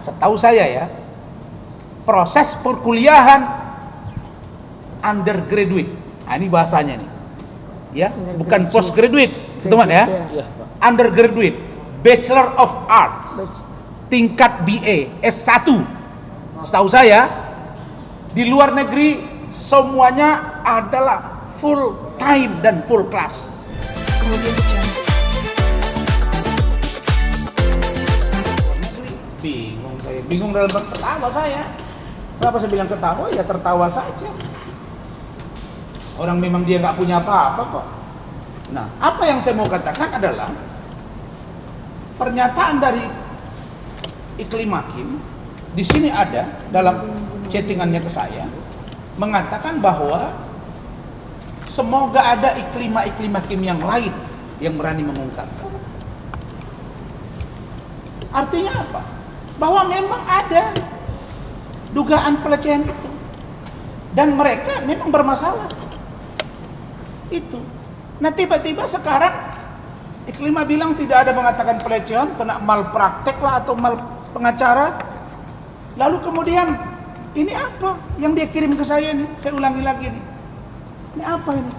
setahu saya ya, proses perkuliahan undergraduate. Nah, ini bahasanya nih. Ya, bukan postgraduate, teman ya. Undergraduate, Bachelor of Arts, tingkat BA, S1. Setahu saya di luar negeri semuanya adalah full time dan full class. Bingung dalam ketawa saya. Kenapa saya bilang ketawa? Ya tertawa saja. Orang memang dia nggak punya apa-apa kok. Nah, apa yang saya mau katakan adalah pernyataan dari Iklim Hakim di sini ada dalam chattingannya ke saya mengatakan bahwa semoga ada iklim hakim yang lain yang berani mengungkapkan. Artinya apa? Bahwa memang ada dugaan pelecehan itu dan mereka memang bermasalah itu. Nah tiba-tiba sekarang Iklim bilang tidak ada mengatakan pelecehan, kena malpraktek lah atau mal pengacara. Lalu kemudian ini apa yang dia kirim ke saya nih? Saya ulangi lagi nih. Ini apa ini?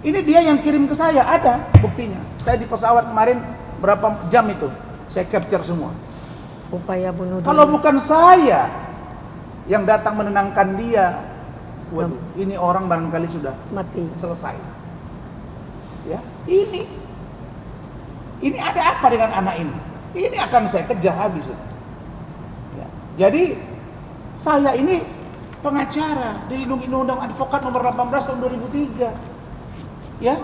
Ini dia yang kirim ke saya, ada buktinya. Saya di pesawat kemarin berapa jam itu? Saya capture semua. Upaya bunuh diri. Kalau bukan saya yang datang menenangkan dia, waduh, ini orang barangkali sudah mati. Selesai. Ya, ini ada apa dengan anak ini? Ini akan saya kejar habis. Ya. Jadi saya ini pengacara dilindungi Undang-Undang Advokat nomor 18 tahun 2003. Ya.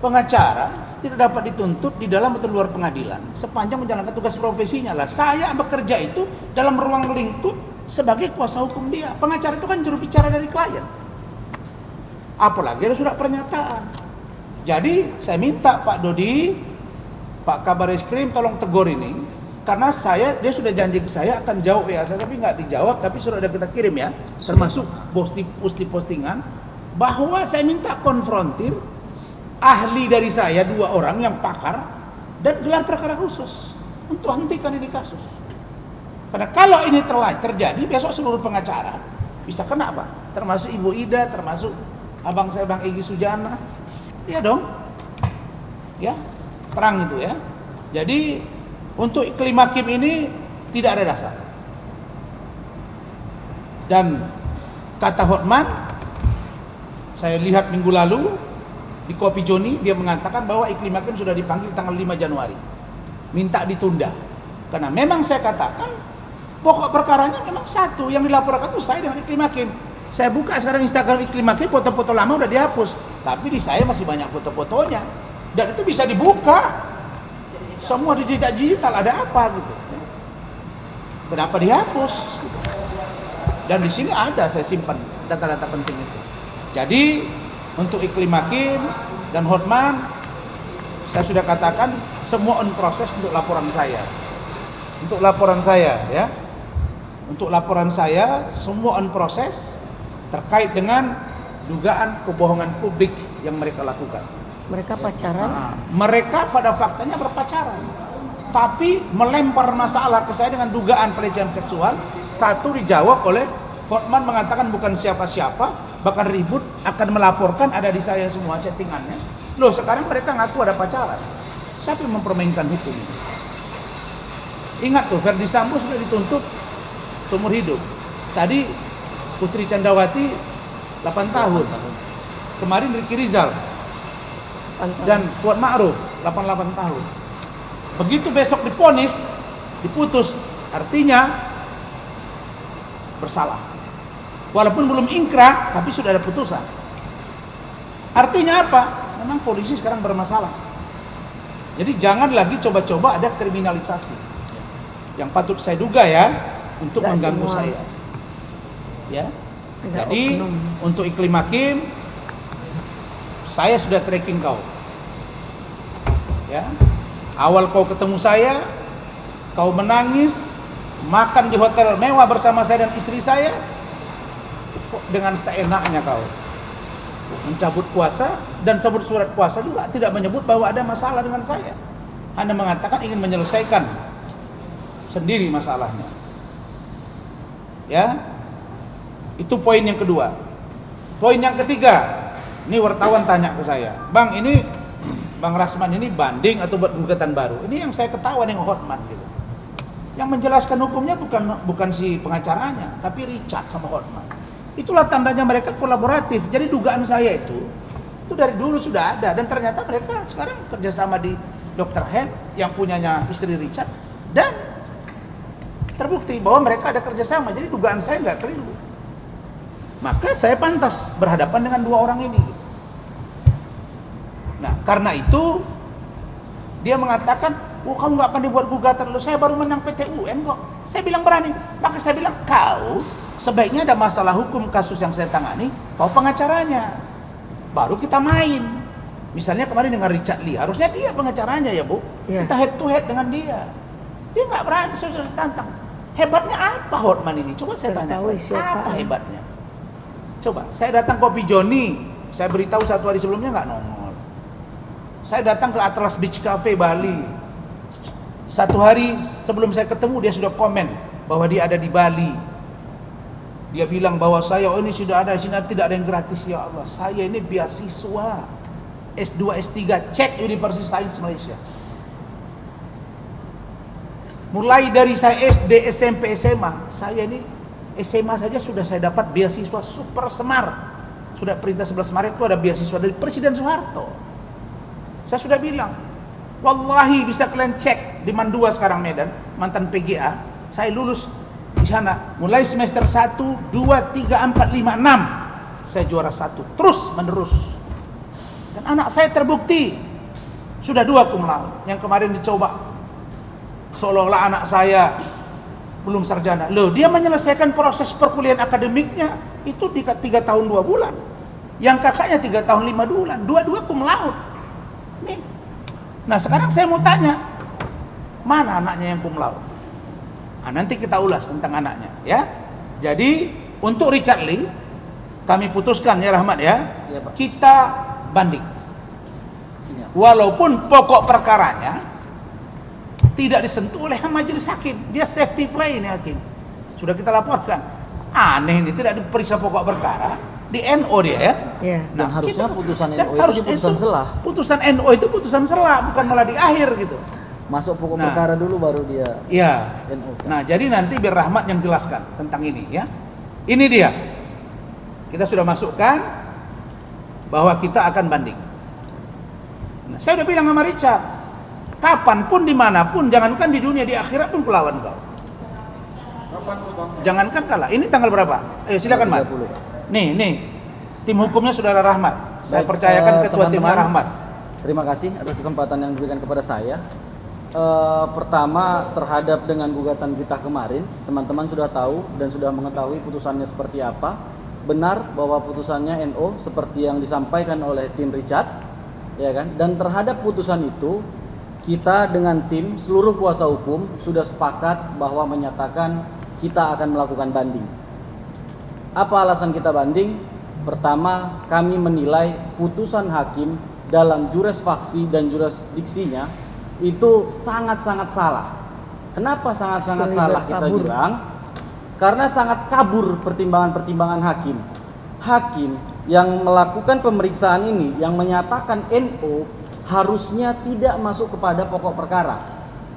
Pengacara tidak dapat dituntut di dalam atau luar pengadilan sepanjang menjalankan tugas profesinya lah. Saya bekerja itu dalam ruang lingkup sebagai kuasa hukum dia. Pengacara itu kan juru bicara dari klien. Apalagi ada surat pernyataan. Jadi saya minta Pak Dodi, Pak Kabar Eskrim tolong tegur ini, karena dia sudah janji ke saya akan jawab ya, tapi nggak dijawab, tapi sudah ada kita kirim ya, termasuk postingan bahwa saya minta konfrontir ahli dari saya 2 orang yang pakar dan gelar perkara khusus untuk hentikan ini kasus. Karena kalau ini terjadi besok seluruh pengacara bisa kena Pak, termasuk Ibu Ida, termasuk abang saya Bang Egy Sujana. Iya dong. Ya, terang itu ya. Jadi untuk Iklim Hakim ini tidak ada dasar. Dan kata Hotman, saya lihat minggu lalu di Kopi Joni, dia mengatakan bahwa Iklim Hakim sudah dipanggil tanggal 5 Januari. Minta ditunda. Karena memang saya katakan pokok perkaranya memang satu, yang dilaporkan itu saya dengan Iklim Hakim. Saya buka sekarang Instagram Iklim Hakim, foto-foto lama udah dihapus, tapi di saya masih banyak foto-fotonya dan itu bisa dibuka semua digital, ada apa gitu. Kenapa dihapus? Dan di sini ada saya simpan data-data penting itu. Jadi untuk Iklim Hakim dan Hotman, saya sudah katakan semua on proses untuk laporan saya. Untuk laporan saya ya. Untuk laporan saya semua on proses terkait dengan dugaan kebohongan publik yang mereka lakukan. Mereka pacaran? Mereka pada faktanya berpacaran, tapi melempar masalah ke saya dengan dugaan pelecehan seksual. Satu dijawab oleh Hotman mengatakan bukan siapa-siapa, bahkan ribut akan melaporkan, ada di saya semua chattingannya. Loh sekarang mereka ngaku ada pacaran. Siapa yang mempermainkan hukum ini? Ingat tuh, Verdi Sambo sudah dituntut seumur hidup. Tadi Putri Candrawati 8 tahun. Kemarin Ricky Rizal dan Kuat Ma'ruf 88 tahun. Begitu besok diponis, diputus, artinya bersalah. Walaupun belum ingkrah, tapi sudah ada putusan. Artinya apa? Memang polisi sekarang bermasalah. Jadi jangan lagi coba-coba ada kriminalisasi. Yang patut saya duga ya, untuk mengganggu saya. Ya. Jadi untuk Iklim Hakim, saya sudah tracking kau. Ya. Awal kau ketemu saya, kau menangis, makan di hotel mewah bersama saya dan istri saya, dengan seenaknya kau mencabut kuasa dan sebut surat kuasa juga tidak menyebut bahwa ada masalah dengan saya. Anda mengatakan ingin menyelesaikan sendiri masalahnya. Ya. Itu poin yang kedua. Poin yang ketiga, ini wartawan tanya ke saya, "Bang, ini Bang Rasman ini banding atau buat gugatan baru?" Ini yang saya ketawa dengan Hotman gitu. Yang menjelaskan hukumnya bukan si pengacaranya, tapi Richard sama Hotman. Itulah tandanya mereka kolaboratif. Jadi dugaan saya itu dari dulu sudah ada, dan ternyata mereka sekarang kerjasama di Dr. Hen yang punyanya istri Richard, dan terbukti bahwa mereka ada kerjasama. Jadi dugaan saya nggak keliru. Maka saya pantas berhadapan dengan dua orang ini. Nah, karena itu dia mengatakan, "Oh, kamu nggak pandai buat gugatan, lo saya baru menang PT UN kok." Saya bilang berani. Maka saya bilang, "Kau sebaiknya ada masalah hukum kasus yang saya tangani, kau pengacaranya. Baru kita main." Misalnya kemarin dengan Richard Lee, harusnya dia pengacaranya ya Bu. Yeah. Kita head to head dengan dia. Dia nggak berani, saya sudah tantang. Hebatnya apa Hotman ini? Coba saya tanya. Apa hebatnya? Coba, saya datang Kopi Joni, saya beritahu 1 hari sebelumnya nggak nongol. Saya datang ke Atlas Beach Cafe Bali, 1 hari sebelum saya ketemu dia sudah komen bahwa dia ada di Bali. Dia bilang bahwa saya, "Oh, ini sudah ada di sini, tidak ada yang gratis." Ya Allah, saya ini beasiswa S2, S3, cek University Science Malaysia. Mulai dari saya SD, SMP, SMA, saya ini SMA saja sudah saya dapat beasiswa Super Semar. Sudah perintah 11 Maret itu ada beasiswa dari Presiden Soeharto. Saya sudah bilang, wallahi bisa kalian cek di Mandua sekarang Medan, mantan PGA, saya lulus di sana mulai semester 1, 2, 3, 4, 5, 6 saya juara 1 terus menerus. Dan anak saya terbukti sudah 2 cum laude. Yang kemarin dicoba seolah-olah anak saya belum sarjana. Loh, dia menyelesaikan proses perkuliahan akademiknya itu di 3 tahun 2 bulan. Yang kakaknya 3 tahun 5 bulan, dua-dua cum laude. Nih. Nah, sekarang saya mau tanya, mana anaknya yang cum laude? Nah, nanti kita ulas tentang anaknya, ya. Jadi, untuk Richard Lee, kami putuskan ya Rahmat ya, Ya, Pak. kita banding. Ya. Walaupun pokok perkaranya tidak disentuh oleh majelis hakim, dia safety play ini hakim. Sudah kita laporkan. Aneh ini tidak diperiksa pokok perkara, di NO dia ya. Iya. Dan harusnya kita- putusan dan NO itu harus putusan selah. Putusan NO itu putusan selah, bukan malah di akhir gitu. Masuk pokok Nah. perkara dulu baru dia Iya. NO. Nah, jadi nanti biar Rahmat yang jelaskan tentang ini ya. Ini dia. Kita sudah masukkan bahwa kita akan banding. Nah, saya udah bilang sama Richard, kapanpun dimanapun, jangankan di dunia, di akhirat pun kelawan kau. Jangankan kalah. Ini tanggal berapa? Silakan Mat. 30. Nih, tim hukumnya Saudara Rahmat. Saya Baik, percayakan ketua teman-teman. timnya Rahmat. Terima kasih atas kesempatan yang diberikan kepada saya. Pertama, terhadap dengan gugatan kita kemarin, teman-teman sudah tahu dan sudah mengetahui putusannya seperti apa. Benar bahwa putusannya NO seperti yang disampaikan oleh tim Richard, ya kan? Dan terhadap putusan itu, kita dengan tim seluruh kuasa hukum sudah sepakat bahwa menyatakan kita akan melakukan banding. Apa alasan kita banding? Pertama, kami menilai putusan hakim dalam jurisfaksi dan jurisdiksinya itu sangat-sangat salah. Kenapa sangat-sangat Sekali salah kita berkabur. bilang? Karena sangat kabur pertimbangan-pertimbangan hakim. Hakim yang melakukan pemeriksaan ini, yang menyatakan NO, harusnya tidak masuk kepada pokok perkara.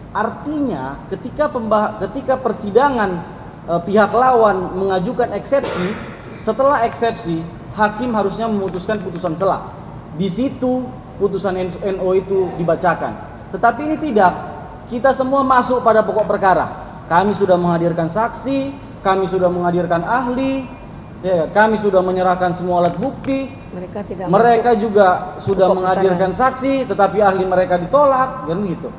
Artinya ketika persidangan pihak lawan mengajukan eksepsi, setelah eksepsi hakim harusnya memutuskan putusan selah. Di situ putusan NO itu dibacakan. Tetapi ini tidak. Kita semua masuk pada pokok perkara. Kami sudah menghadirkan saksi, kami sudah menghadirkan ahli, ya, kami sudah menyerahkan semua alat bukti. Mereka tidak Mereka masuk. juga sudah pokok menghadirkan saksi, tetapi ahli mereka ditolak, kan gitu.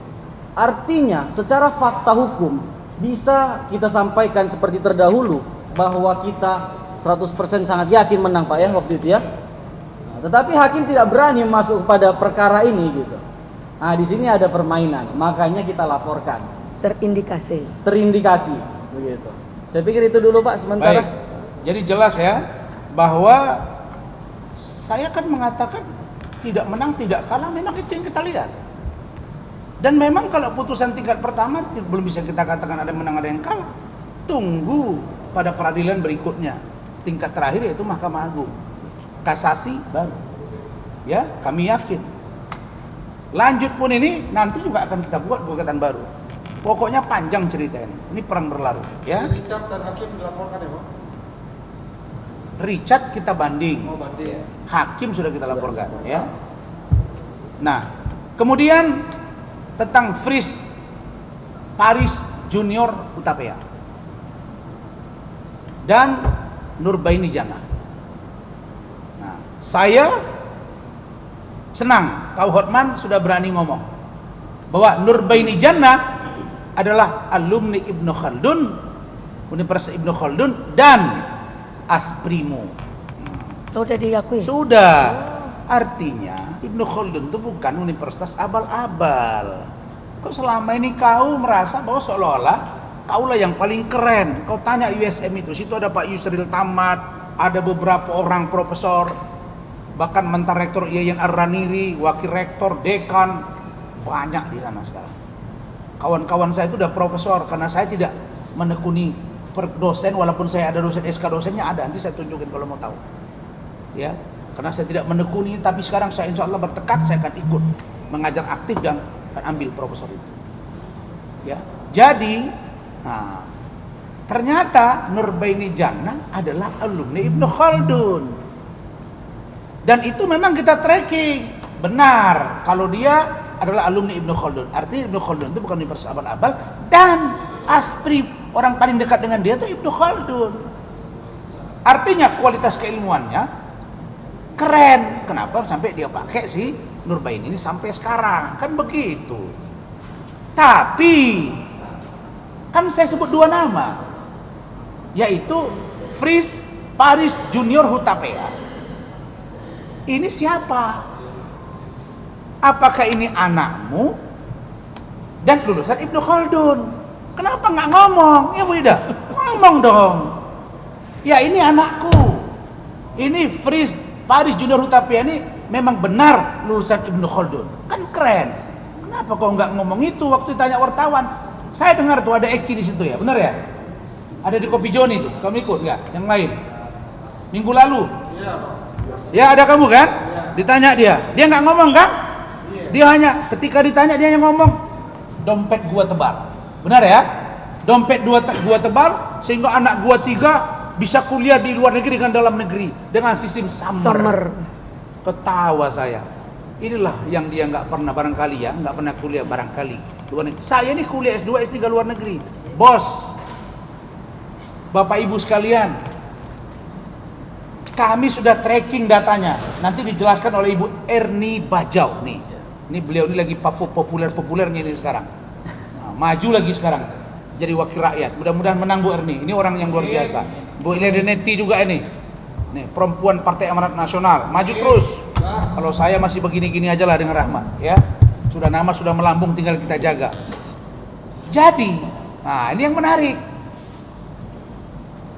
Artinya, secara fakta hukum bisa kita sampaikan seperti terdahulu bahwa kita 100% sangat yakin menang Pak ya waktu itu ya. Nah, tetapi hakim tidak berani masuk pada perkara ini gitu. Nah, di sini ada permainan, makanya kita laporkan. terindikasi. Terindikasi begitu. Saya pikir itu dulu Pak sementara. Baik. Jadi jelas ya bahwa saya kan mengatakan tidak menang tidak kalah, memang itu yang kita lihat. Dan memang kalau putusan tingkat pertama belum bisa kita katakan ada menang ada yang kalah. Tunggu pada peradilan berikutnya. Tingkat terakhir yaitu Mahkamah Agung. Kasasi baru. Ya, kami yakin. Lanjut pun ini nanti juga akan kita buat gugatan baru. Pokoknya panjang cerita ini. Ini perang berlarut, ya. Richard dan Hakim dilaporkan ya, Pak? Richard kita banding. Oh, banding. Hakim sudah kita laporkan, ya. Nah, kemudian tentang Fris Paris Junior Hutapea dan Nurbaini Jannah. Nah, saya senang kau Hotman sudah berani ngomong bahwa Nurbaini Jannah adalah alumni Ibnu Khaldun, Universitas Ibnu Khaldun dan Asprimo. Oh, udah diakui. Sudah. Artinya Ibnu Khaldun itu bukan universitas abal-abal. Kok selama ini kau merasa bahwa seolah-olah kaulah yang paling keren. Kau tanya USM itu, situ ada Pak Yusril Tamat, ada beberapa orang profesor, bahkan mantan rektor Yayan Ar-Raniri, wakil rektor, dekan, banyak di sana sekarang. Kawan-kawan saya itu udah profesor, karena saya tidak menekuni per dosen, walaupun saya ada dosen SK dosennya ada, nanti saya tunjukin kalau mau tahu. Ya, karena saya tidak menekuni, tapi sekarang saya insya Allah bertekad saya akan ikut mengajar aktif dan akan ambil profesor itu. Ya, jadi ternyata Nurbaini Jannah adalah alumni Ibnu Khaldun. Dan itu memang kita tracking. Benar, kalau dia adalah alumni Ibnu Khaldun. Artinya Ibnu Khaldun itu bukan universitas abal-abal, dan Aspri orang paling dekat dengan dia itu Ibnu Khaldun. Artinya kualitas keilmuannya keren. Kenapa sampai dia pakai si Nurbaini ini sampai sekarang? Kan begitu. Tapi kan saya sebut dua nama, yaitu Fris Paris Junior Hutapea. Ini siapa? Apakah ini anakmu dan lulusan Ibnu Khaldun? Kenapa nggak ngomong? Ya Bu Ida, ngomong dong. Ya ini anakku. Ini Fris Paris Junior Hutapea ini memang benar lulusan Ibnu Khaldun. Kan keren. Kenapa kau nggak ngomong itu waktu ditanya wartawan? Saya dengar tuh ada Eki di situ ya, benar ya? Ada di Kopi Joni tuh. Kamu ikut nggak? Yang lain? Minggu lalu? Iya, Pak. Ya ada kamu kan? Ditanya dia nggak ngomong kan? Dia hanya ketika ditanya dia hanya ngomong dompet gua tebal. Benar ya? Dompet gua tebal sehingga anak gua 3 bisa kuliah di luar negeri dengan dalam negeri dengan sistem summer. Ketawa saya. Inilah yang dia nggak pernah barangkali ya, nggak pernah kuliah barangkali luar negeri. Saya ini kuliah S2, S3 luar negeri. Bos, Bapak Ibu sekalian, kami sudah tracking datanya. Nanti dijelaskan oleh Ibu Erni Bajau nih. Ini beliau ini lagi populernya ini sekarang. Nah, maju lagi sekarang jadi wakil rakyat. Mudah-mudahan menang Bu Erni. Ini orang yang luar biasa. Bu Iledeneti juga ini. Nih, perempuan Partai Amanat Nasional. Maju terus. Kalau saya masih begini-gini aja lah dengan Rahmat, ya. Sudah nama sudah melambung, tinggal kita jaga. Jadi, nah ini yang menarik.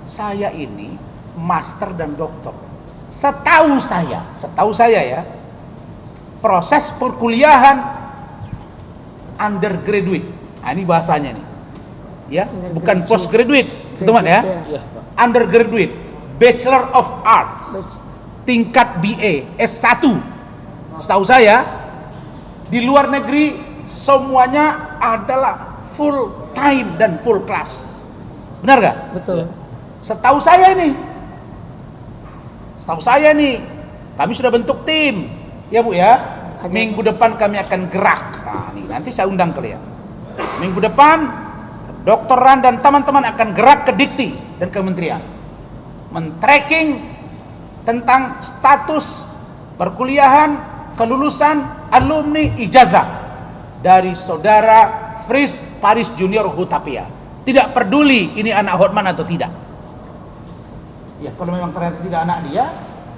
Saya ini master dan doktor. Setahu saya ya, proses perkuliahan undergraduate. Nah, ini bahasanya nih. Ya, bukan postgraduate, teman ya. Undergraduate, Bachelor of Arts, tingkat BA, S1. Setahu saya di luar negeri semuanya adalah full time dan full class. Benar gak? Betul. Setahu saya nih, kami sudah bentuk tim. Ya Bu ya, minggu depan kami akan gerak. Nah, nih nanti saya undang kalian. Minggu depan doktoran dan teman-teman akan gerak ke Dikti dan kementerian, men-tracking tentang status perkuliahan, kelulusan alumni ijazah dari saudara Fris Paris Junior Hutapea. Tidak peduli ini anak Hotman atau tidak. Ya kalau memang ternyata tidak anak dia,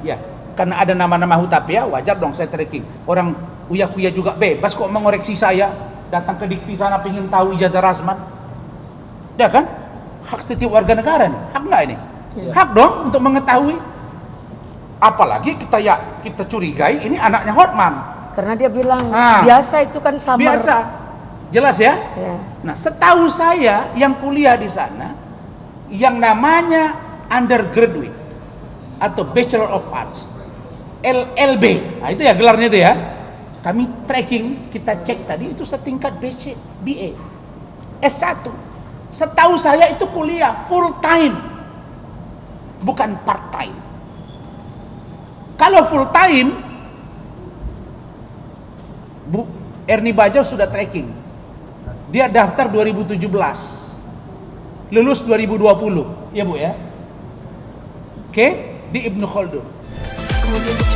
ya karena ada nama-nama Hutapea, wajar dong saya tracking. Orang Uya-Kuya juga bebas kok mengoreksi saya, datang ke Dikti sana pengen tahu ijazah rasman. Ya kan? Hak setiap warga negara nih, hak nggak ini? Iya. Hak dong untuk mengetahui. Apalagi kita curigai ini anaknya Hotman. Karena dia bilang Ah. biasa itu kan summer. Biasa. Jelas ya? Ya. Nah, setahu saya yang kuliah di sana yang namanya undergraduate atau Bachelor of Arts, LLB. Nah, itu ya gelarnya itu ya. Kami tracking, kita cek tadi itu setingkat BC, BA, S1. Setahu saya itu kuliah full time, bukan part time. Kalau full time, Bu Ernie Bajau sudah tracking. Dia daftar 2017, lulus 2020, ya Bu ya. Oke, di Ibnu Khaldun. Kemudian